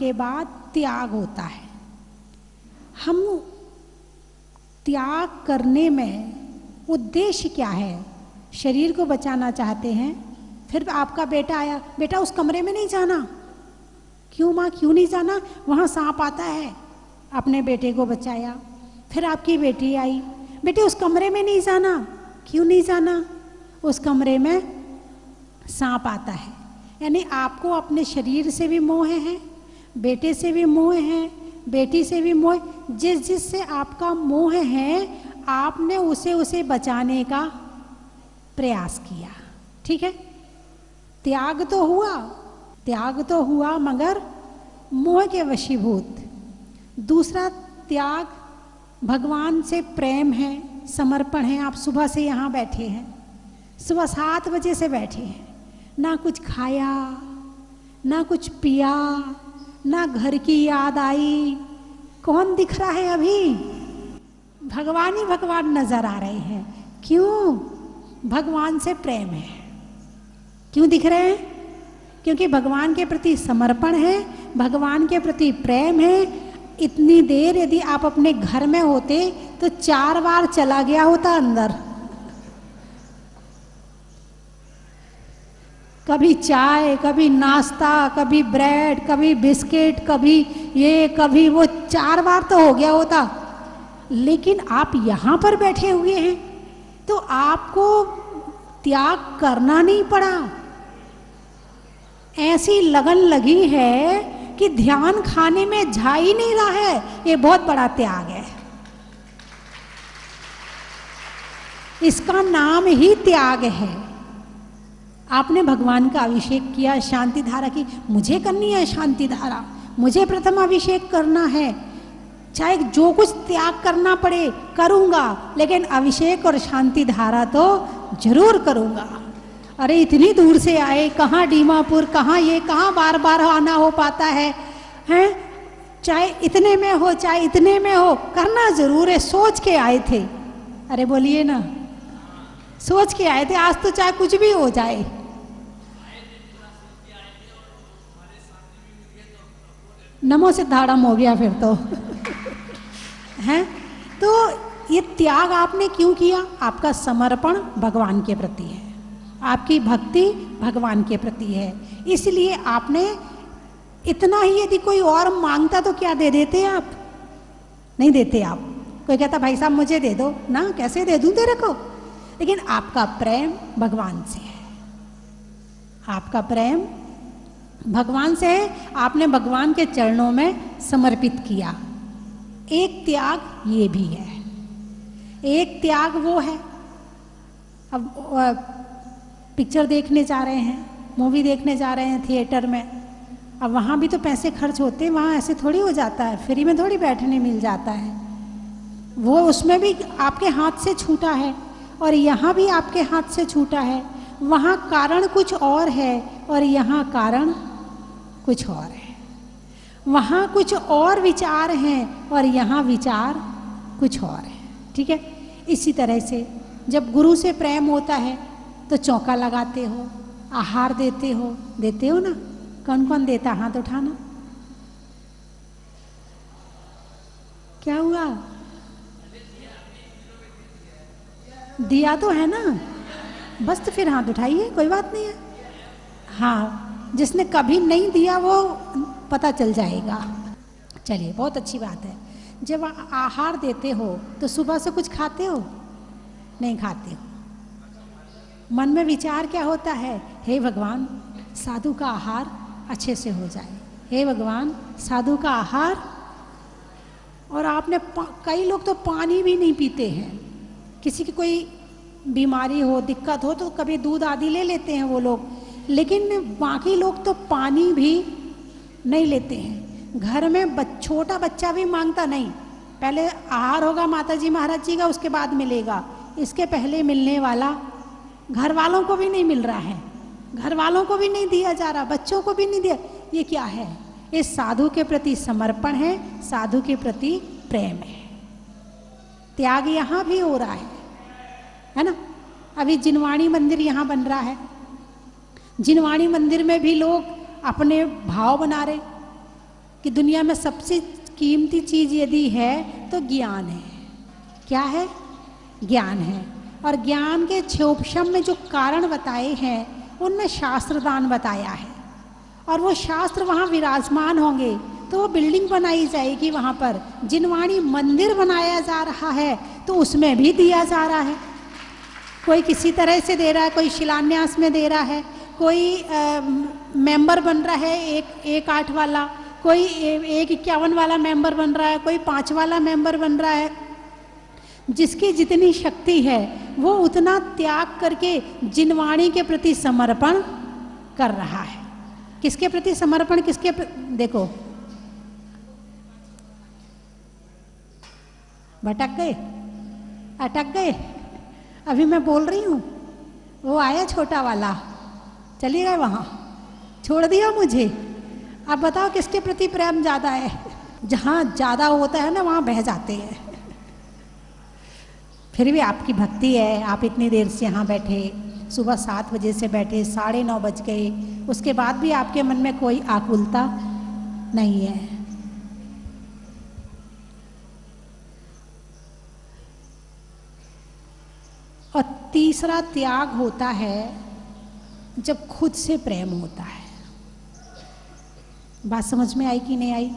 के बाद त्याग होता है। हम त्याग करने में उद्देश्य क्या है? शरीर को बचाना चाहते हैं। फिर आपका बेटा आया, बेटा उस कमरे में नहीं जाना। क्यों माँ, क्यों नहीं जाना? वहाँ सांप आता है। अपने बेटे को बचाया। फिर आपकी बेटी आई, बेटे उस कमरे में नहीं जाना। क्यों नहीं जाना? उस कमरे में सांप आता है। यानी आपको अपने शरीर से भी मोह है, बेटे से भी मोह है, बेटी से भी मोह। जिससे आपका मोह है, आपने उसे बचाने का प्रयास किया। ठीक है, त्याग तो हुआ मगर मोह के वशीभूत। दूसरा त्याग भगवान से प्रेम है, समर्पण है। आप सुबह से यहाँ बैठे हैं, सुबह 7 बजे से बैठे हैं, ना कुछ खाया, ना कुछ पिया, ना घर की याद आई। कौन दिख रहा है अभी? भगवान ही भगवान नजर आ रहे हैं। क्यों? भगवान से प्रेम है। क्यों दिख रहे हैं? क्योंकि भगवान के प्रति समर्पण है, भगवान के प्रति प्रेम है। इतनी देर यदि आप अपने घर में होते तो 4 बार चला गया होता अंदर। कभी चाय, कभी नाश्ता, कभी ब्रेड, कभी बिस्किट, कभी ये कभी वो, 4 बार तो हो गया होता। लेकिन आप यहाँ पर बैठे हुए हैं तो आपको त्याग करना नहीं पड़ा। ऐसी लगन लगी है कि ध्यान खाने में जा ही नहीं रहा है। ये बहुत बड़ा त्याग है। इसका नाम ही त्याग है। आपने भगवान का अभिषेक किया, शांति धारा की। मुझे करनी है शांति धारा, मुझे प्रथम अभिषेक करना है। चाहे जो कुछ त्याग करना पड़े करूँगा, लेकिन अभिषेक और शांति धारा तो जरूर करूँगा। अरे इतनी दूर से आए, कहाँ दीमापुर, कहाँ ये, कहाँ बार बार आना हो पाता है, हैं? चाहे इतने में हो, चाहे इतने में हो, करना जरूर है। सोच के आए थे। अरे बोलिए ना, सोच के आए थे। आज तो चाहे कुछ भी हो जाए। नमो सिद्धारम हो गया फिर तो हैं? तो ये त्याग आपने क्यों किया? आपका समर्पण भगवान के प्रति है, आपकी भक्ति भगवान के प्रति है। इसलिए आपने इतना ही, यदि कोई और मांगता तो क्या दे देते आप? नहीं देते आप। कोई कहता भाई साहब मुझे दे दो ना, कैसे दे दूं तेरे को? लेकिन आपका प्रेम भगवान से है, आपका प्रेम भगवान से है। आपने भगवान के चरणों में समर्पित किया। एक त्याग ये भी है। एक त्याग वो है, अब पिक्चर देखने जा रहे हैं, मूवी देखने जा रहे हैं थिएटर में। अब वहाँ भी तो पैसे खर्च होते हैं, वहाँ ऐसे थोड़ी हो जाता है, फ्री में थोड़ी बैठने मिल जाता है। वो उसमें भी आपके हाथ से छूटा है और यहाँ भी आपके हाथ से छूटा है। वहाँ कारण कुछ और है और यहाँ कारण कुछ और है। वहाँ कुछ और विचार हैं और यहाँ विचार कुछ और है। ठीक है, इसी तरह से जब गुरु से प्रेम होता है तो चौका लगाते हो, आहार देते हो ना। कौन कौन देता? हाथ उठाना। क्या हुआ? दिया तो है ना, बस तो फिर हाथ उठाइए, कोई बात नहीं है। हाँ, जिसने कभी नहीं दिया वो पता चल जाएगा। चलिए, बहुत अच्छी बात है। जब आहार देते हो तो सुबह से कुछ खाते हो? नहीं खाते हो। मन में विचार क्या होता है? हे भगवान, साधु का आहार अच्छे से हो जाए। हे भगवान, साधु का आहार। और आपने कई लोग तो पानी भी नहीं पीते हैं। किसी की कोई बीमारी हो, दिक्कत हो तो कभी दूध आदि ले लेते हैं वो लोग, लेकिन बाकी लोग तो पानी भी नहीं लेते हैं। घर में छोटा बच्चा भी मांगता नहीं, पहले आहार होगा माता जी महाराज जी का, उसके बाद मिलेगा। इसके पहले मिलने वाला घर वालों को भी नहीं मिल रहा है, घर वालों को भी नहीं दिया जा रहा, बच्चों को भी नहीं दिया। ये क्या है? ये साधु के प्रति समर्पण है, साधु के प्रति प्रेम है। त्याग यहाँ भी हो रहा है ना। अभी जिनवाणी मंदिर यहाँ बन रहा है। जिनवाणी मंदिर में भी लोग अपने भाव बना रहे कि दुनिया में सबसे कीमती चीज़ यदि है तो ज्ञान है। क्या है? ज्ञान है। और ज्ञान के क्षोभशम में जो कारण बताए हैं उनमें शास्त्रदान बताया है, और वो शास्त्र वहाँ विराजमान होंगे तो वो बिल्डिंग बनाई जाएगी वहाँ पर। जिनवाणी मंदिर बनाया जा रहा है तो उसमें भी दिया जा रहा है। कोई किसी तरह से दे रहा है, कोई शिलान्यास में दे रहा है, कोई मेंबर बन रहा है एक 8 वाला, कोई 151 वाला मेंबर बन रहा है, कोई 5 वाला मेंबर बन रहा है। जिसकी जितनी शक्ति है वो उतना त्याग करके जिनवाणी के प्रति समर्पण कर रहा है। किसके प्रति समर्पण? देखो, भटक गए, अटक गए। अभी मैं बोल रही हूँ, वो आया छोटा वाला, चली गए वहाँ, छोड़ दिया मुझे। अब बताओ किसके प्रति प्रेम ज़्यादा है? जहाँ ज़्यादा होता है ना वहाँ बह जाते हैं। फिर भी आपकी भक्ति है, आप इतनी देर से यहाँ बैठे, सुबह 7 बजे से बैठे, 9:30 बज गए, उसके बाद भी आपके मन में कोई आकुलता नहीं है। और तीसरा त्याग होता है जब खुद से प्रेम होता है। बात समझ में आई कि नहीं आई?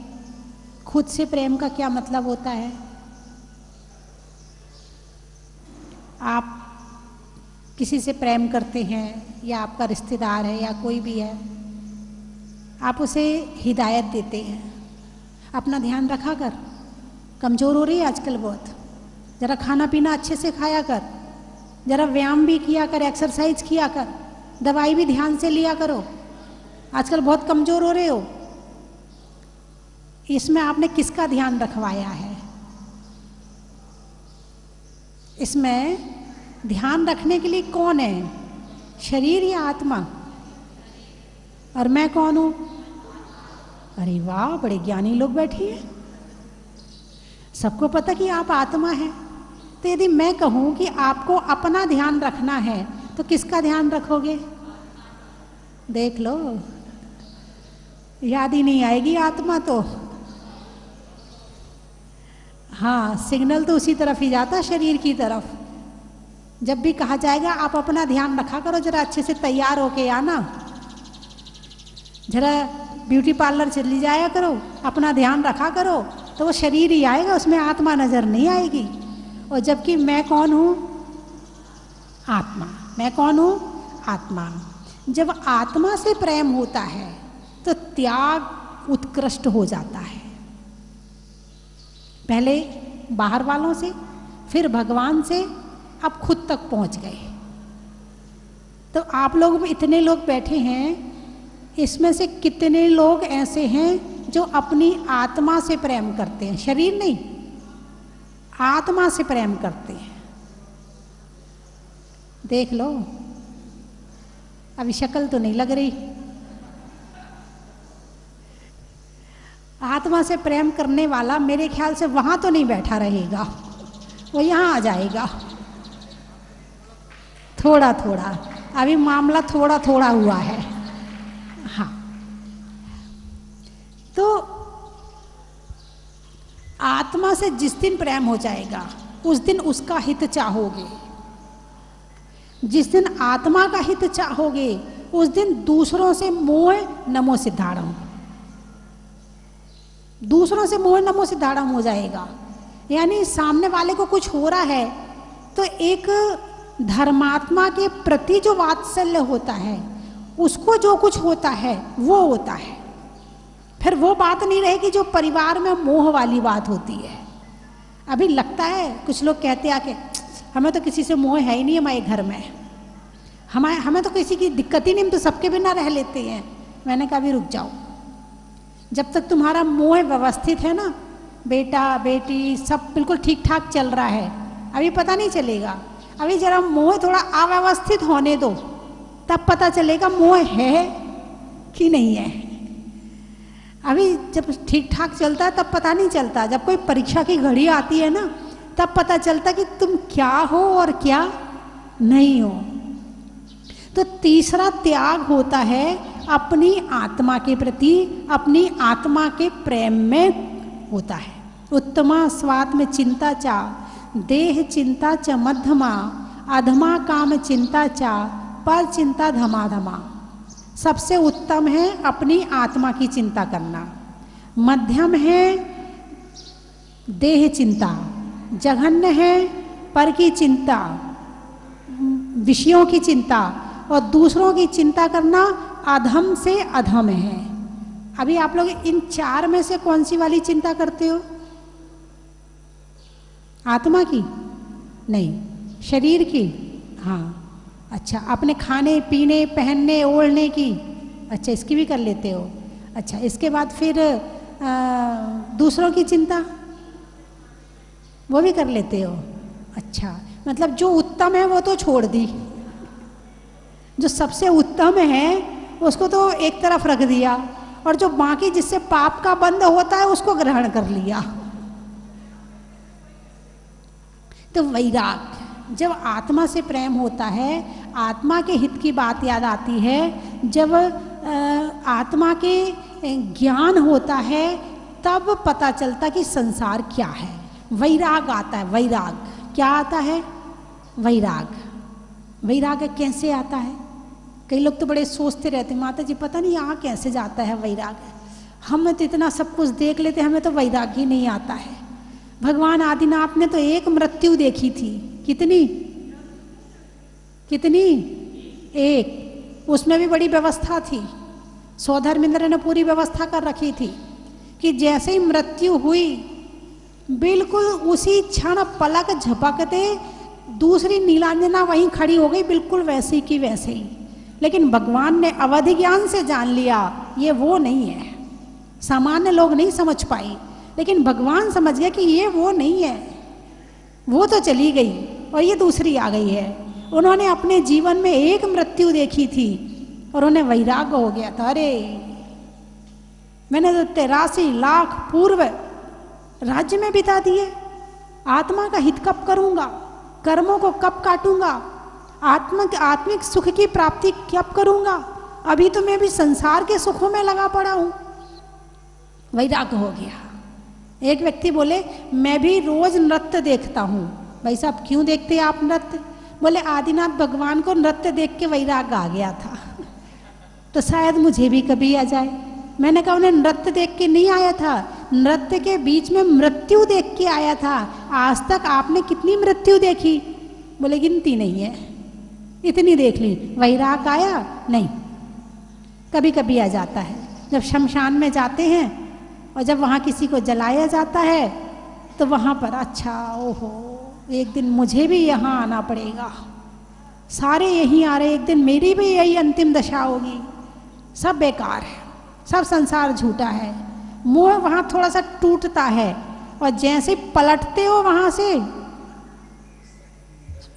खुद से प्रेम का क्या मतलब होता है? आप किसी से प्रेम करते हैं, या आपका रिश्तेदार है या कोई भी है, आप उसे हिदायत देते हैं, अपना ध्यान रखा कर, कमज़ोर हो रही है आजकल बहुत, ज़रा खाना पीना अच्छे से खाया कर, ज़रा व्यायाम भी किया कर, एक्सरसाइज किया कर, दवाई भी ध्यान से लिया करो, आजकल बहुत कमज़ोर हो रहे हो। इसमें आपने किसका ध्यान रखवाया है? इसमें ध्यान रखने के लिए कौन है? शरीर या आत्मा? और मैं कौन हूं? अरे वाह, बड़े ज्ञानी लोग बैठे हैं, सबको पता कि आप आत्मा हैं। तो यदि मैं कहूं कि आपको अपना ध्यान रखना है तो किसका ध्यान रखोगे? देख लो, याद ही नहीं आएगी आत्मा तो। हाँ, सिग्नल तो उसी तरफ ही जाता, शरीर की तरफ। जब भी कहा जाएगा आप अपना ध्यान रखा करो, जरा अच्छे से तैयार होके आना, जरा ब्यूटी पार्लर चली जाया करो, अपना ध्यान रखा करो, तो वो शरीर ही आएगा, उसमें आत्मा नजर नहीं आएगी। और जबकि मैं कौन हूँ? आत्मा। मैं कौन हूँ? आत्मा। जब आत्मा से प्रेम होता है तो त्याग उत्कृष्ट हो जाता है। पहले बाहर वालों से, फिर भगवान से, अब खुद तक पहुंच गए। तो आप लोग, इतने लोग बैठे हैं, इसमें से कितने लोग ऐसे हैं जो अपनी आत्मा से प्रेम करते हैं? शरीर नहीं, आत्मा से प्रेम करते हैं। देख लो, अभी शक्ल तो नहीं लग रही। आत्मा से प्रेम करने वाला मेरे ख्याल से वहां तो नहीं बैठा रहेगा, वो यहां आ जाएगा। थोड़ा थोड़ा, अभी मामला थोड़ा थोड़ा हुआ है। हाँ, तो आत्मा से जिस दिन प्रेम हो जाएगा उस दिन उसका हित चाहोगे। जिस दिन आत्मा का हित चाहोगे उस दिन दूसरों से मोह नमो सिद्धाड़म, दूसरों से मोह नमो सिद्धाड़म हो जाएगा। यानी सामने वाले को कुछ हो रहा है तो एक धर्मात्मा के प्रति जो वात्सल्य होता है, उसको जो कुछ होता है वो होता है। फिर वो बात नहीं रहेगी जो परिवार में मोह वाली बात होती है। अभी लगता है कुछ लोग कहते आके, हमें तो किसी से मोह है ही नहीं हमारे घर में, हमें तो किसी की दिक्कत ही नहीं, हम तो सबके बिना रह लेते हैं। मैंने कहा भी रुक जाओ, जब तक तुम्हारा मोह व्यवस्थित है ना, बेटा बेटी सब बिल्कुल ठीक ठाक चल रहा है, अभी पता नहीं चलेगा। अभी जरा मोह थोड़ा अव्यवस्थित होने दो, तब पता चलेगा मोह है कि नहीं है। अभी जब ठीक ठाक चलता है तब पता नहीं चलता, जब कोई परीक्षा की घड़ी आती है ना, तब पता चलता कि तुम क्या हो और क्या नहीं हो। तो तीसरा त्याग होता है अपनी आत्मा के प्रति, अपनी आत्मा के प्रेम में होता है। उत्तमा स्वात्म में चिंता चा, देह चिंता च मध्यमा, अधमा काम चिंता चा, पर चिंता धमा धमा। सबसे उत्तम है अपनी आत्मा की चिंता करना, मध्यम है देह चिंता, जघन्य है पर की चिंता, विषयों की चिंता, और दूसरों की चिंता करना अधम से अधम है। अभी आप लोग इन चार में से कौन सी वाली चिंता करते हो? आत्मा की? नहीं, शरीर की? हाँ, अच्छा, अपने खाने पीने पहनने ओढ़ने की? अच्छा, इसकी भी कर लेते हो। अच्छा, इसके बाद फिर दूसरों की चिंता वो भी कर लेते हो। अच्छा, मतलब जो उत्तम है वो तो छोड़ दी, जो सबसे उत्तम है उसको तो एक तरफ रख दिया, और जो बाकी जिससे पाप का बंध होता है उसको ग्रहण कर लिया। तो वैराग, जब आत्मा से प्रेम होता है, आत्मा के हित की बात याद आती है, जब आत्मा के ज्ञान होता है, तब पता चलता कि संसार क्या है। वैराग आता है। वैराग क्या आता है? वैराग। वैराग कैसे आता है? कई लोग तो बड़े सोचते रहते, माता जी पता नहीं यहाँ कैसे जाता है वैराग। हमें तो इतना सब कुछ देख लेते, हमें तो वैराग ही नहीं आता है। भगवान आदिनाथ ने तो एक मृत्यु देखी थी। कितनी? कितनी? एक। उसमें भी बड़ी व्यवस्था थी। सौधर्मेंद्र ने पूरी व्यवस्था कर रखी थी कि जैसे ही मृत्यु हुई, बिल्कुल उसी क्षण पलक झपकते दूसरी नीलांजना वहीं खड़ी हो गई, बिल्कुल वैसे की वैसे ही। लेकिन भगवान ने अवधि ज्ञान से जान लिया ये वो नहीं है। सामान्य लोग नहीं समझ पाए, लेकिन भगवान समझ गया कि ये वो नहीं है। वो तो चली गई और ये दूसरी आ गई है। उन्होंने अपने जीवन में एक मृत्यु देखी थी और उन्हें वैराग्य हो गया था। अरे मैंने तो 83 लाख पूर्व राज्य में बिता दिए, आत्मा का हित कब करूंगा, कर्मों को कब काटूंगा, आत्मिक सुख की प्राप्ति कब करूंगा, अभी तो मैं भी संसार के सुखों में लगा पड़ा हूं। वैराग्य हो गया। एक व्यक्ति बोले मैं भी रोज नृत्य देखता हूं। भाई साहब क्यों देखते हैं आप नृत्य? बोले आदिनाथ भगवान को नृत्य देख के वैराग्य आ गया था, तो शायद मुझे भी कभी आ जाए। मैंने कहा उन्हें नृत्य देख के नहीं आया था, नृत्य के बीच में मृत्यु देख के आया था। आज तक आपने कितनी मृत्यु देखी? बोले गिनती नहीं है, इतनी देख ली। वैराग आया? नहीं, कभी कभी आ जाता है। जब शमशान में जाते हैं और जब वहाँ किसी को जलाया जाता है तो वहाँ पर अच्छा ओहो एक दिन मुझे भी यहाँ आना पड़ेगा, सारे यहीं आ रहे, एक दिन मेरी भी यही अंतिम दशा होगी। सब बेकार है, सब संसार झूठा है। मोह वहाँ थोड़ा सा टूटता है और जैसे पलटते हो वहाँ से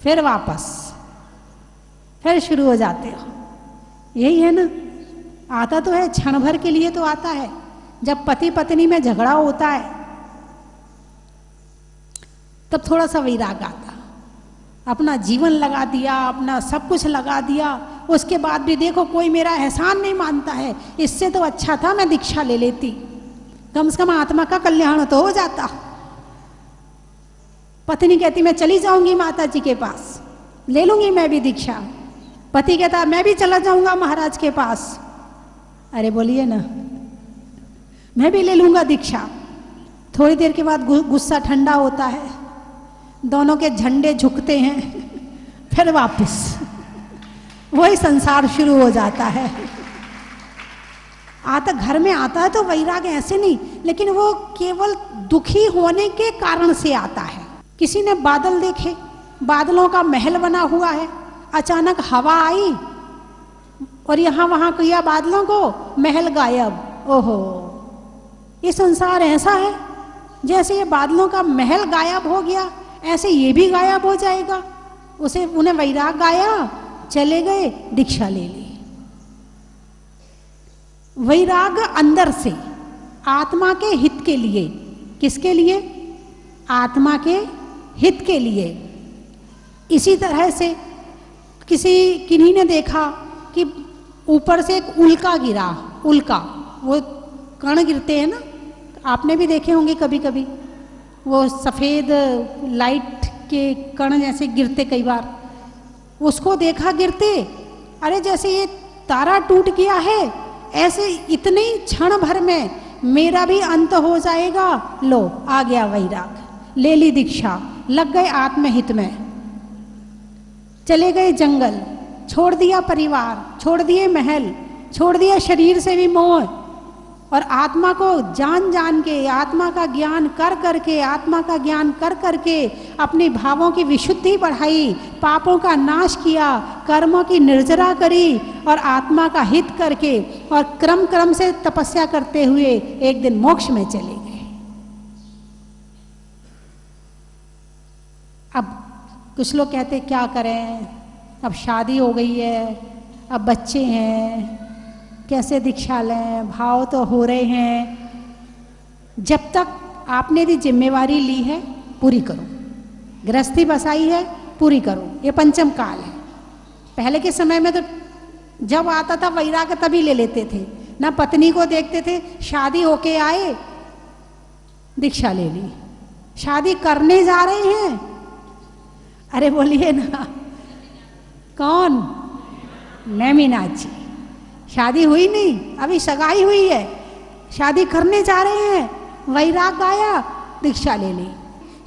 फिर वापस फिर शुरू हो जाते हो। यही है ना, आता तो है क्षण भर के लिए तो आता है। जब पति पत्नी में झगड़ा होता है तब थोड़ा सा वैराग आता, अपना जीवन लगा दिया, अपना सब कुछ लगा दिया, उसके बाद भी देखो कोई मेरा एहसान नहीं मानता है, इससे तो अच्छा था मैं दीक्षा ले लेती, कम से कम आत्मा का कल्याण तो हो जाता। पत्नी कहती मैं चली जाऊंगी माता जी के पास, ले लूंगी मैं भी दीक्षा। पति कहता मैं भी चला जाऊंगा महाराज के पास। अरे बोलिए ना, मैं भी ले लूंगा दीक्षा। थोड़ी देर के बाद गुस्सा ठंडा होता है, दोनों के झंडे झुकते हैं, फिर वापस वही संसार शुरू हो जाता है। आता घर में आता है तो वैराग ऐसे नहीं, लेकिन वो केवल दुखी होने के कारण से आता है। किसी ने बादल देखे, बादलों का महल बना हुआ है, अचानक हवा आई और यहां वहां किया बादलों को, महल गायब। ओहो ये संसार ऐसा है, जैसे ये बादलों का महल गायब हो गया ऐसे ये भी गायब हो जाएगा। उन्हें वैराग आया, चले गए, दीक्षा ले ली। वैराग अंदर से आत्मा के हित के लिए। किसके लिए? आत्मा के हित के लिए। इसी तरह से किन्हीं ने देखा कि ऊपर से एक उल्का गिरा, उल्का, वो कण गिरते हैं ना, आपने भी देखे होंगे कभी कभी, वो सफ़ेद लाइट के कण जैसे गिरते कई बार, उसको देखा गिरते, अरे जैसे ये तारा टूट गया है, ऐसे इतने ही क्षण भर में मेरा भी अंत हो जाएगा। लो आ गया वैराग, ले ली दीक्षा, लग गए आत्महित में, चले गए जंगल, छोड़ दिया परिवार, छोड़ दिए महल, छोड़ दिया शरीर से भी मोह, और आत्मा को जान जान के, आत्मा का ज्ञान कर करके, आत्मा का ज्ञान कर करके अपने भावों की विशुद्धि बढ़ाई, पापों का नाश किया, कर्मों की निर्जरा करी और आत्मा का हित करके, और क्रम क्रम से तपस्या करते हुए एक दिन मोक्ष में चले गए। अब कुछ लोग कहते क्या करें, अब शादी हो गई है, अब बच्चे हैं, कैसे दीक्षा लें, भाव तो हो रहे हैं। जब तक आपने यदि जिम्मेवारी ली है पूरी करो, गृहस्थी बसाई है पूरी करो, ये पंचम काल है। पहले के समय में तो जब आता था वैराग तभी ले लेते थे, ना पत्नी को देखते थे, शादी होके आए दीक्षा ले ली, शादी करने जा रहे हैं, अरे बोलिए ना, कौन? नेमिनाथ जी। शादी हुई नहीं, अभी सगाई हुई है, शादी करने जा रहे हैं, वैराग आया, दीक्षा ले ली।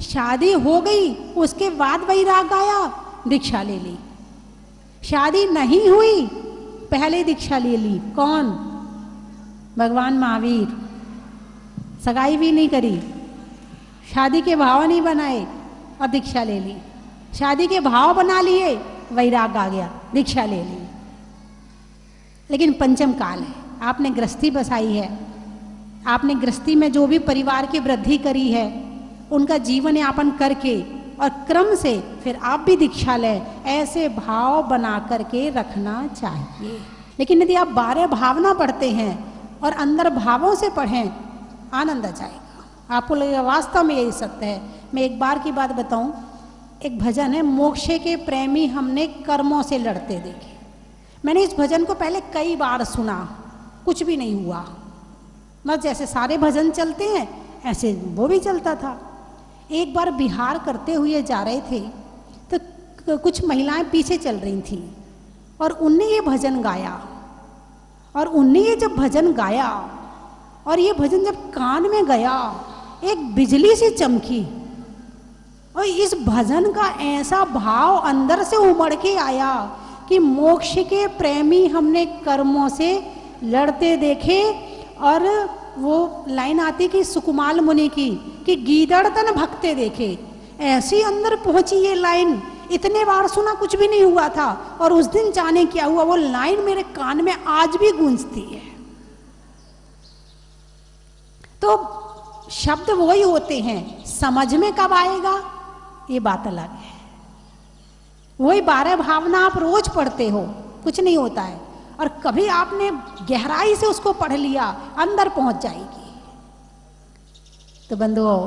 शादी हो गई, उसके बाद वैराग आया, दीक्षा ले ली। शादी नहीं हुई, पहले दीक्षा ले ली। कौन? भगवान महावीर। सगाई भी नहीं करी, शादी के भाव नहीं बनाए और दीक्षा ले ली। शादी के भाव बना लिए, वैराग आ गया, दीक्षा ले ली। लेकिन पंचम काल है, आपने गृहस्थी बसाई है, आपने गृहस्थी में जो भी परिवार की वृद्धि करी है उनका जीवन यापन करके और क्रम से फिर आप भी दीक्षा लें, ऐसे भाव बना करके रखना चाहिए। लेकिन यदि आप 12 भावना पढ़ते हैं और अंदर भावों से पढ़ें, आनंद आ जाएगा। आपको लगेगा वास्तव में यही सत्य है। मैं एक बार की बात बताऊं, एक भजन है, मोक्षे के प्रेमी हमने कर्मों से लड़ते देखे। मैंने इस भजन को पहले कई बार सुना, कुछ भी नहीं हुआ। बस जैसे सारे भजन चलते हैं ऐसे वो भी चलता था। एक बार बिहार करते हुए जा रहे थे तो कुछ महिलाएं पीछे चल रही थीं और उनने ये भजन गाया, और उनने ये जब भजन गाया और ये भजन जब कान में गया, एक बिजली सी चमकी और इस भजन का ऐसा भाव अंदर से उमड़ के आया कि मोक्ष के प्रेमी हमने कर्मों से लड़ते देखे। और वो लाइन आती कि सुकुमाल मुनि की कि गीदड़ तन भक्ते देखे, ऐसी अंदर पहुंची ये लाइन। इतने बार सुना, कुछ भी नहीं हुआ था, और उस दिन जाने क्या हुआ, वो लाइन मेरे कान में आज भी गूंजती है। तो शब्द वही होते हैं, समझ में कब आएगा ये बात अलग है। वही 12 भावना आप रोज पढ़ते हो, कुछ नहीं होता है, और कभी आपने गहराई से उसको पढ़ लिया, अंदर पहुंच जाएगी। तो बंधुओं,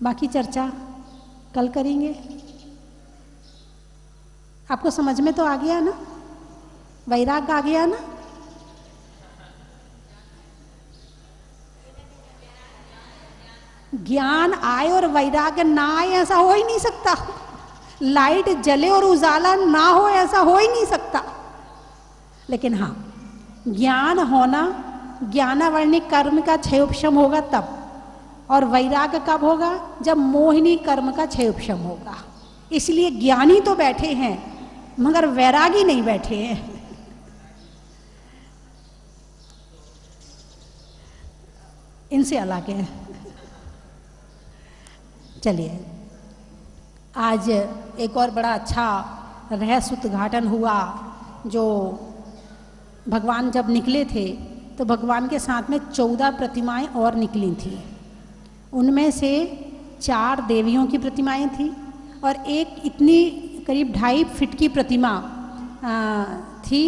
बाकी चर्चा कल करेंगे। आपको समझ में तो आ गया ना, वैराग आ गया ना? ज्ञान आए और वैराग ना आए ऐसा हो ही नहीं सकता। लाइट जले और उजाला ना हो ऐसा हो ही नहीं सकता। लेकिन हाँ, ज्ञान होना, ज्ञानावर्णिक कर्म का क्षयोपशम होगा तब, और वैराग कब होगा? जब मोहिनी कर्म का क्षयोपशम होगा। इसलिए ज्ञानी तो बैठे हैं मगर वैरागी नहीं बैठे हैं। इनसे अलग है। चलिए, आज एक और बड़ा अच्छा रहस्य उद्घाटन हुआ। जो भगवान जब निकले थे तो भगवान के साथ में 14 प्रतिमाएं और निकली थी। उनमें से 4 देवियों की प्रतिमाएं थी और एक इतनी करीब 2.5 फीट की प्रतिमा थी।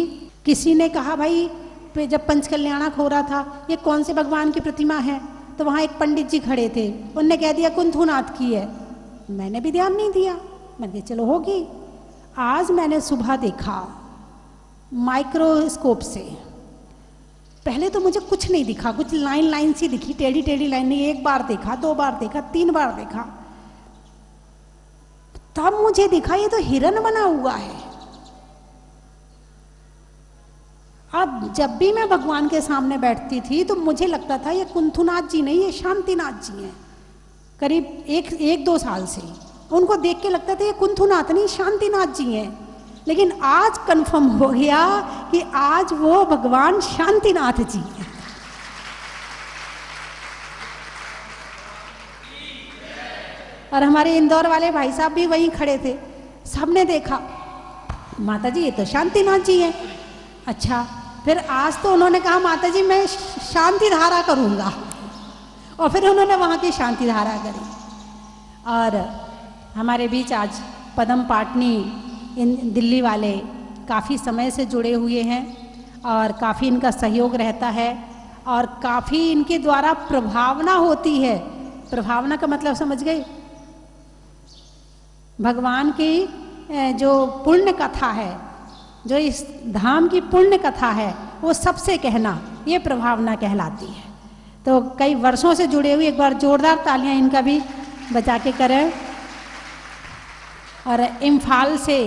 किसी ने कहा भाई जब पंचकल्याणक हो रहा था ये कौन से भगवान की प्रतिमा है, तो वहाँ एक पंडित जी खड़े थे, उनने कह दिया कुंथुनाथ की है। मैंने भी ध्यान नहीं दिया, मैंने कहा चलो होगी। आज मैंने सुबह देखा माइक्रोस्कोप से। पहले तो मुझे कुछ नहीं दिखा, कुछ लाइन लाइन सी दिखी, टेढ़ी टेढ़ी लाइन नहीं। एक बार देखा, 2 बार देखा, 3 बार देखा, तब मुझे दिखा ये तो हिरन बना हुआ है। अब जब भी मैं भगवान के सामने बैठती थी तो मुझे लगता था ये कुंथुनाथ जी नहीं, ये शांतिनाथ जी हैं। करीब 1-2 साल से उनको देख के लगता था ये कुंथुनाथ नहीं, शांतिनाथ जी हैं। लेकिन आज कंफर्म हो गया कि आज वो भगवान शांतिनाथ जी हैं। और हमारे इंदौर वाले भाई साहब भी वहीं खड़े थे, सबने देखा माता जी ये तो शांतिनाथ जी हैं। अच्छा, फिर आज तो उन्होंने कहा माता जी मैं शांति धारा करूँगा, और फिर उन्होंने वहाँ की शांति धारा करी। और हमारे बीच आज पदम पाटनी इन दिल्ली वाले काफ़ी समय से जुड़े हुए हैं और काफ़ी इनका सहयोग रहता है और काफ़ी इनके द्वारा प्रभावना होती है। प्रभावना का मतलब समझ गए? भगवान की जो पुण्य कथा है, जो इस धाम की पुण्य कथा है, वो सबसे कहना, ये प्रभावना कहलाती है। तो कई वर्षों से जुड़े हुए, एक बार जोरदार तालियां इनका भी बजा के करें। और इम्फाल से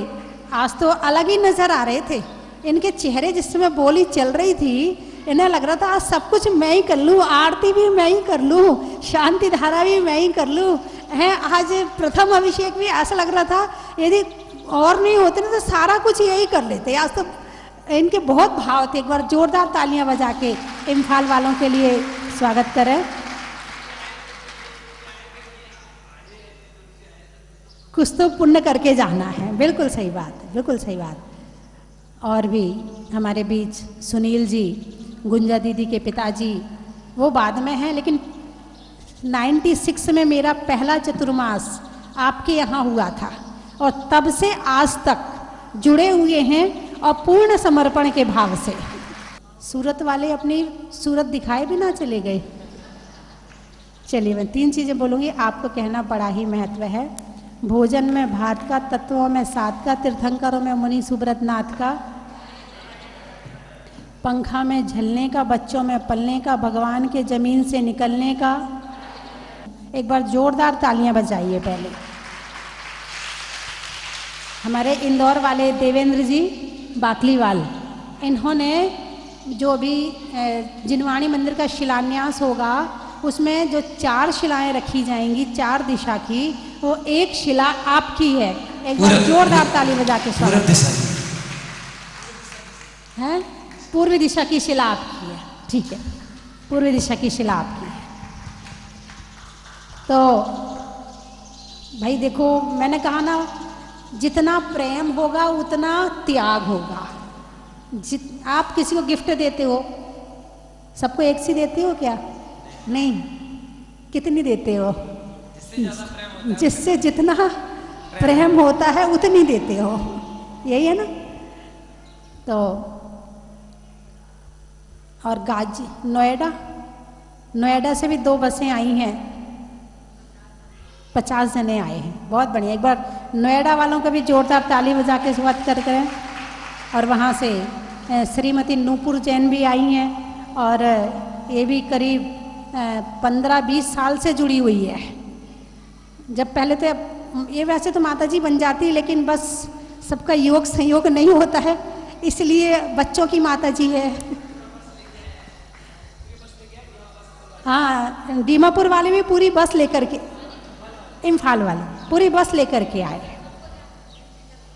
आज तो अलग ही नज़र आ रहे थे इनके चेहरे, जिस समय बोली चल रही थी इन्हें लग रहा था आज सब कुछ मैं ही कर लूँ, आरती भी मैं ही कर लूँ, शांति धारा भी मैं ही कर लूँ है। आज प्रथम अभिषेक भी ऐसा लग रहा था यदि और नहीं होते ना तो सारा कुछ यही कर लेते। आज तो इनके बहुत भाव थे। एक बार जोरदार तालियां बजा के इम्फाल वालों के लिए स्वागत करें। कुछ तो पुण्य करके जाना है, बिल्कुल सही बात है, बिल्कुल सही बात। और भी हमारे बीच सुनील जी, गुंजा दीदी के पिताजी, वो बाद में हैं, लेकिन 96 में मेरा पहला चतुर्मास आपके यहाँ हुआ था और तब से आज तक जुड़े हुए हैं और पूर्ण समर्पण के भाव से। सूरत वाले अपनी सूरत दिखाए बिना चले गए। चलिए मैं 3 चीज़ें बोलूँगी, आपको कहना बड़ा ही महत्व है। भोजन में भात का, तत्वों में सात का, तीर्थंकरों में मुनि सुब्रत नाथ का, पंखा में झलने का, बच्चों में पलने का, भगवान के जमीन से निकलने का। एक बार जोरदार तालियां बजाइए पहले। हमारे इंदौर वाले देवेंद्र जी बाकलीवाल, इन्होंने जो भी जिनवाणी मंदिर का शिलान्यास होगा उसमें जो 4 शिलाएं रखी जाएंगी 4 दिशा की, वो एक शिला आपकी है। एक बार जोरदार ताली बजा के स्वागत है। पूर्वी दिशा की शिला आपकी है, ठीक है, पूर्वी दिशा की शिला आपकी है। तो भाई देखो, मैंने कहा ना, जितना प्रेम होगा उतना त्याग होगा। आप किसी को गिफ्ट देते हो, सबको एक सी देते हो क्या? नहीं, कितनी देते हो? जिससे जितना प्रेम होता है उतनी देते हो, यही है ना। तो और गाजी नोएडा से भी 2 बसें आई हैं, 50 जने आए हैं, बहुत बढ़िया। एक बार नोएडा वालों का भी जोरदार ताली बजा के स्वागत करें। और वहाँ से श्रीमती नूपुर जैन भी आई हैं और ये भी करीब 15-20 साल से जुड़ी हुई है। जब पहले तो ये वैसे तो माता जी बन जाती, लेकिन बस सबका योग संयोग नहीं होता है, इसलिए बच्चों की माता जी है। हाँ, दीमापुर वाले भी पूरी बस लेकर के, इम्फाल वाले पूरी बस लेकर के आए।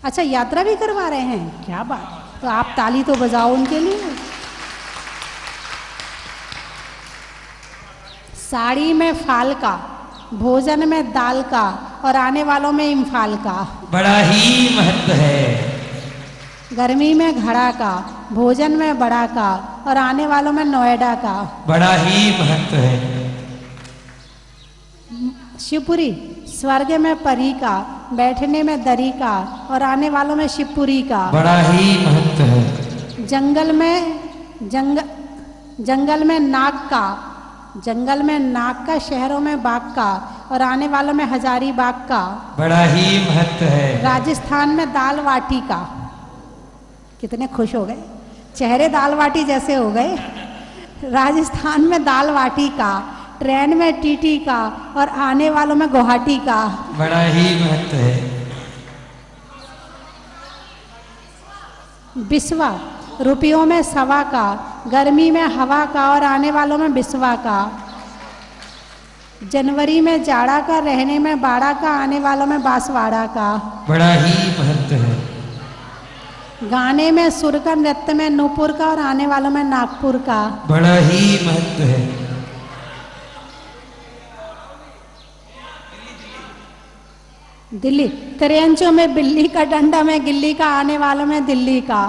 अच्छा, यात्रा भी करवा रहे हैं, क्या बात। तो आप ताली तो बजाओ उनके लिए। साड़ी में फाल का, भोजन में दाल का और आने वालों में इम्फाल का बड़ा ही महत्व है। गर्मी में घड़ा का, भोजन में बड़ा का और आने वालों में नोएडा का बड़ा ही महत्व है। शिवपुरी, स्वर्ग में परी का, बैठने में दरी का और आने वालों में शिवपुरी का बड़ा ही महत्व है। जंगल में नाग का, जंगल में नाग का, शहरों में बाघ का और आने वालों में हजारी बाग का बड़ा ही महत्व है। राजस्थान में दाल बाटी का, कितने खुश हो गए, चेहरे दाल बाटी जैसे हो गए। राजस्थान में दाल बाटी का, ट्रेन में टीटी का और आने वालों में गुवाहाटी का। बड़ा ही महत्व है। बिस्वा, रुपयों में सवा का, गर्मी में हवा का और आने वालों में बिस्वा का। जनवरी में जाड़ा का, रहने में बाड़ा का, आने वालों में बांसवाड़ा का। बड़ा ही महत्व है। गाने में सुर का, नृत्य में नूपुर का और आने वालों में नागपुर का। बड़ा ही महत्व है। दिल्ली, त्रियंचों में बिल्ली का, डंडा में गिल्ली का, आने वालों में दिल्ली का।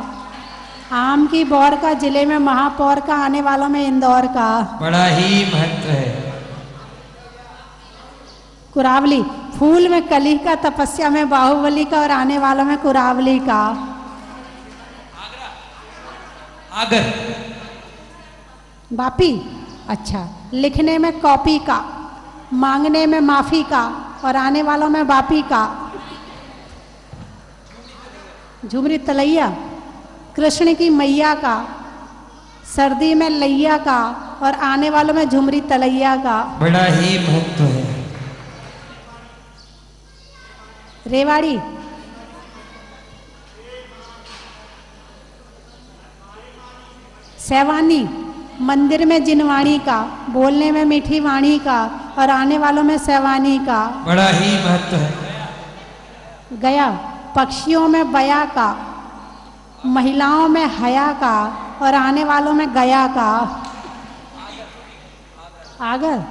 आम की बौर का, जिले में महापौर का, आने वालों में इंदौर का। बड़ा ही महत्व है। कुरावली, फूल में कली का, तपस्या में बाहुबली का और आने वालों में कुरावली का। आगर, बापी, अच्छा, लिखने में कॉपी का, मांगने में माफी का और आने वालों में बापी का। झुमरी तलैया, कृष्ण की मैया का, सर्दी में लैया का और आने वालों में झुमरी तलैया का। बड़ा ही महत्व है। रेवाड़ी, सैवानी, मंदिर में जिनवाणी का, बोलने में मीठी वाणी का और आने वालों में सैवानी का। बड़ा ही महत्व है। गया, पक्षियों में बया का, महिलाओं में हया का और आने वालों में गया का। आगर,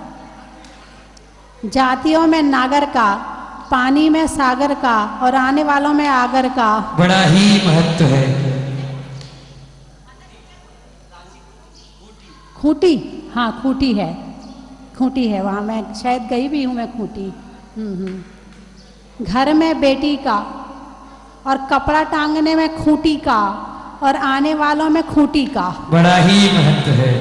जातियों में नागर का, पानी में सागर का और आने वालों में आगर का। बड़ा ही महत्व है। खूंटी, हाँ खूंटी है, खूंटी है, वहाँ मैं शायद गई भी हूँ मैं खूंटी। घर में बेटी का और कपड़ा टांगने में खूंटी का और आने वालों में खूंटी का। बड़ा ही महत्व है।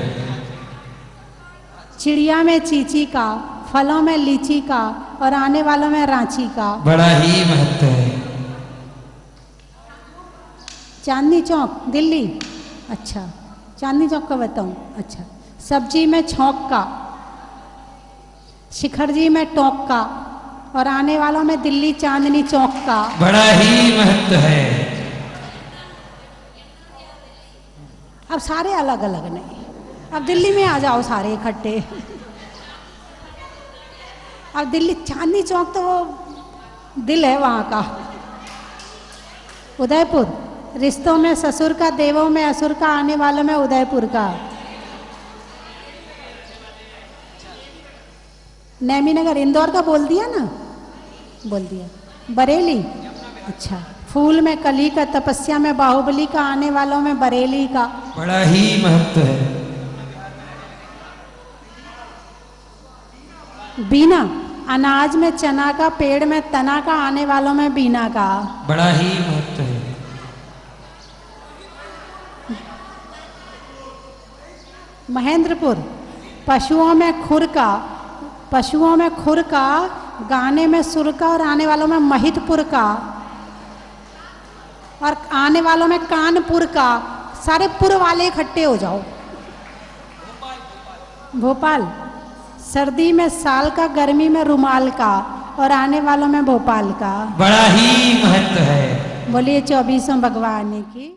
चिड़िया में चीची का, फलों में लीची का और आने वालों में रांची का। बड़ा ही महत्व है। चांदनी चौक, दिल्ली, अच्छा, चांदनी चौक का बताऊं, अच्छा, सब्जी में छौंक का, शिखर जी में टोंक का और आने वालों में दिल्ली चांदनी चौक का। बड़ा ही महत्व है। अब सारे अलग अलग नहीं, अब दिल्ली में आ जाओ सारे इकट्ठे। अब दिल्ली चांदनी चौक तो वो दिल है वहाँ का। उदयपुर, रिश्तों में ससुर का, देवों में असुर का, आने वालों में उदयपुर का। नैमीनगर, इंदौर का बोल दिया ना, बोल दिया। बरेली, अच्छा, फूल में कली का, तपस्या में बाहुबली का, आने वालों में बरेली का। बड़ा ही महत्व है। बीना, अनाज में चना का, पेड़ में तना का, आने वालों में बीना का। बड़ा ही महत्व है। महेंद्रपुर, पशुओं में खुर का, पशुओं में खुर का, गाने में सुर का और आने वालों में महितपुर का और आने वालों में कानपुर का। सारे पुर वाले इकट्ठे हो जाओ। भोपाल, सर्दी में साल का, गर्मी में रुमाल का और आने वालों में भोपाल का। बड़ा ही महत्व है। बोलिए 24वें भगवान की।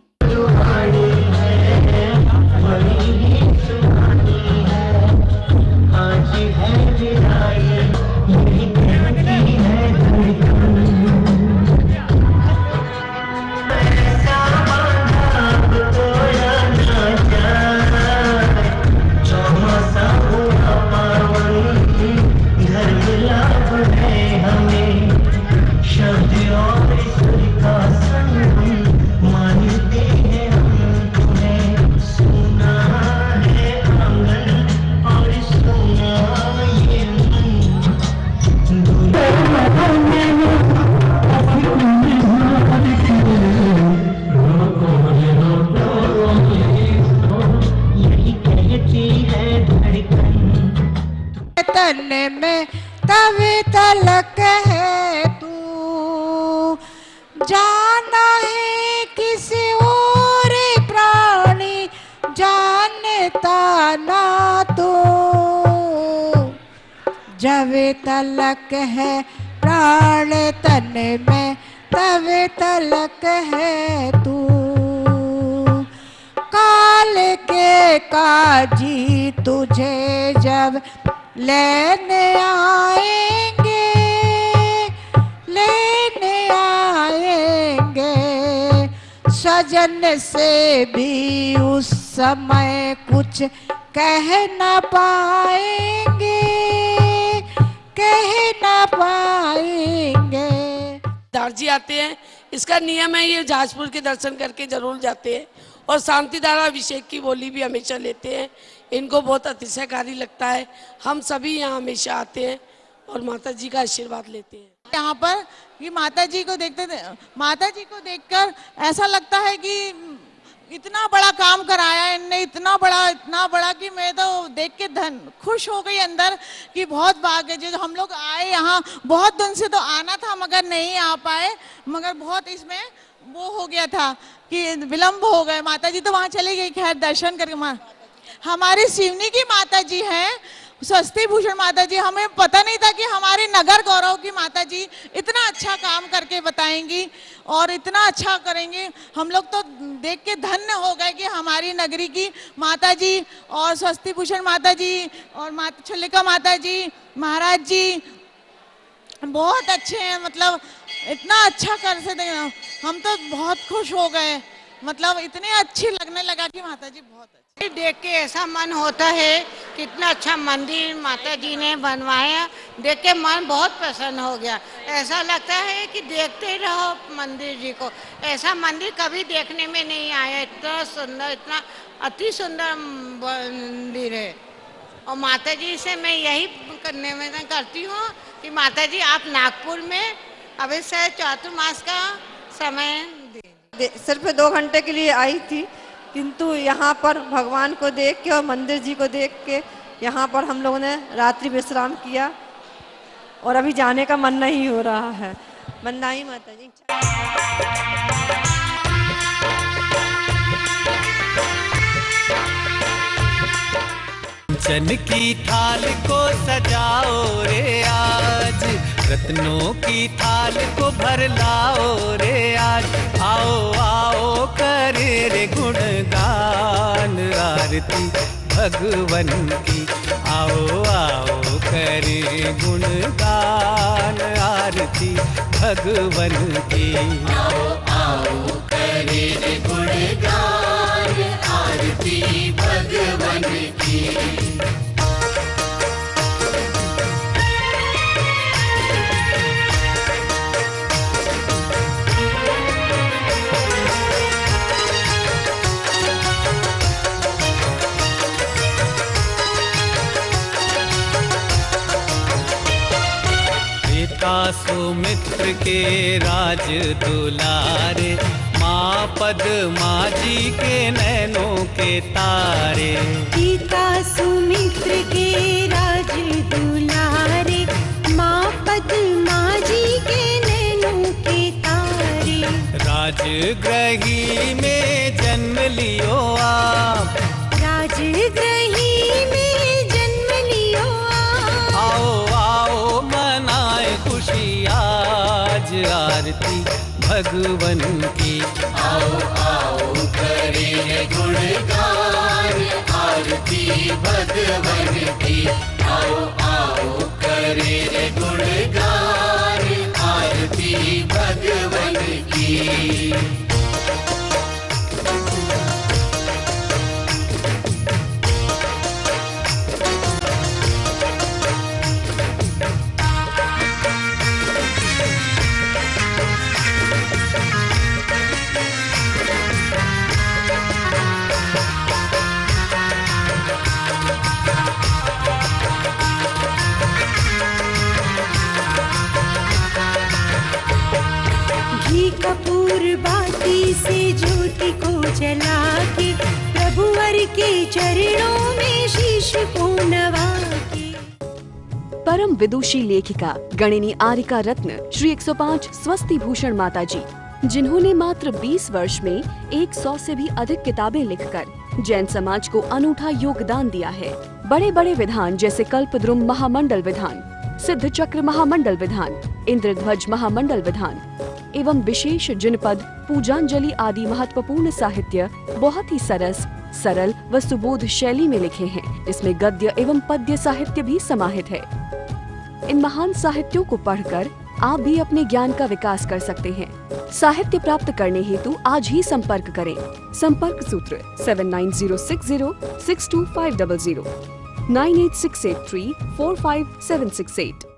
तन में तभी तलक है तू जाना है किसी और जाना तू, जब तलक है प्राण तन में तब तलक है तू। काल के काजी तुझे जब लेने आएंगे, लेने आएंगे, सजन से भी उस समय कुछ कह न पाएंगे, कह न पाएंगे। दारजी आते हैं, इसका नियम है ये जहाजपुर के दर्शन करके जरूर जाते हैं और शांति धारा अभिषेक की बोली भी हमेशा लेते हैं। इनको बहुत अतिशयकारी लगता है। हम सभी यहाँ हमेशा आते हैं और माता जी का आशीर्वाद लेते हैं। यहाँ पर ये माता जी को देखते थे, माता जी को देखकर ऐसा लगता है कि इतना बड़ा काम कराया इनने, इतना बड़ा कि मैं तो देख के खुश हो गई अंदर कि बहुत भाग्य जो हम लोग आए यहाँ। बहुत दिन से तो आना था मगर नहीं आ पाए, मगर बहुत इसमें वो हो गया था कि विलम्ब हो गए। माता जी तो वहाँ चली गई, खैर दर्शन करके। हमारी सिवनी की माता जी हैं, स्वस्ति भूषण माता जी। हमें पता नहीं था कि हमारे नगर गौरव की माता जी इतना अच्छा काम करके बताएंगी और इतना अच्छा करेंगे। हम लोग तो देख के धन्य हो गए कि हमारी नगरी की माता जी और स्वस्ति भूषण माता जी और माता छल्लिका माता जी, महाराज जी बहुत अच्छे हैं। मतलब इतना अच्छा कर सकते, हम तो बहुत खुश हो गए। मतलब इतनी अच्छी लगने लगा कि माता जी बहुत अच्छी। देख के ऐसा मन होता है, कितना अच्छा मंदिर माता जी ने बनवाया, देख के मन बहुत प्रसन्न हो गया। ऐसा लगता है कि देखते रहो मंदिर जी को। ऐसा मंदिर कभी देखने में नहीं आया, इतना सुंदर, इतना अति सुंदर मंदिर है। और माता जी से मैं यही निवेदन करती हूँ कि माता जी आप नागपुर में अवश्य चातुर्मास का समय दें। सिर्फ 2 घंटे के लिए आई थी, किंतु यहाँ पर भगवान को देख के और मंदिर जी को देख के यहाँ पर हम लोगों ने रात्रि विश्राम किया और अभी जाने का मन नहीं हो रहा है। वंदनाई माता जी। कंचन की थाल को सजाओ रे आज, रत्नों की थाल को भर लाओ रे आज। आओ आओ करे रे गुणगान आरती भगवन की। आओ आओ करे गुणगान आरती भगवन की। आओ आओ करे रे गुणगान आरती भगवन की। सुमित्र के राज दुलारे, माँ पद्मा जी के नैनों के तारे। पिता सुमित्र के राज दुलारे, माँ पद्मा जी के नैनों के तारे। राजगृही में जन्म लियो आप, राजगृही में जन्म लियो आप। आओ आओ मनाए खुशी आज आरती भगवन की। आओ आओ करे गुणगान आरती भगवन की। आओ आओ करे गुणगान आरती भगवन की। कपूर बाती से ज्योति को जला के, प्रभुवर के चरणों में शीश को नवा के। परम विदुषी लेखिका गणिनी आरिका रत्न श्री 105 स्वस्ति भूषण माता जी, जिन्होंने मात्र 20 वर्ष में 100 से भी अधिक किताबें लिखकर जैन समाज को अनूठा योगदान दिया है। बड़े बड़े विधान जैसे कल्पद्रुम महामंडल विधान, सिद्ध चक्र महामंडल विधान, इंद्रध्वज महामंडल विधान एवं विशेष जिनपद, पूजांजलि आदि महत्वपूर्ण साहित्य बहुत ही सरस, सरल व सुबोध शैली में लिखे हैं, जिसमें गद्य एवं पद्य साहित्य भी समाहित है। इन महान साहित्यों को पढ़कर आप भी अपने ज्ञान का विकास कर सकते हैं। साहित्य प्राप्त करने हेतु आज ही संपर्क करें। संपर्क सूत्र 7906062500, 9868345768।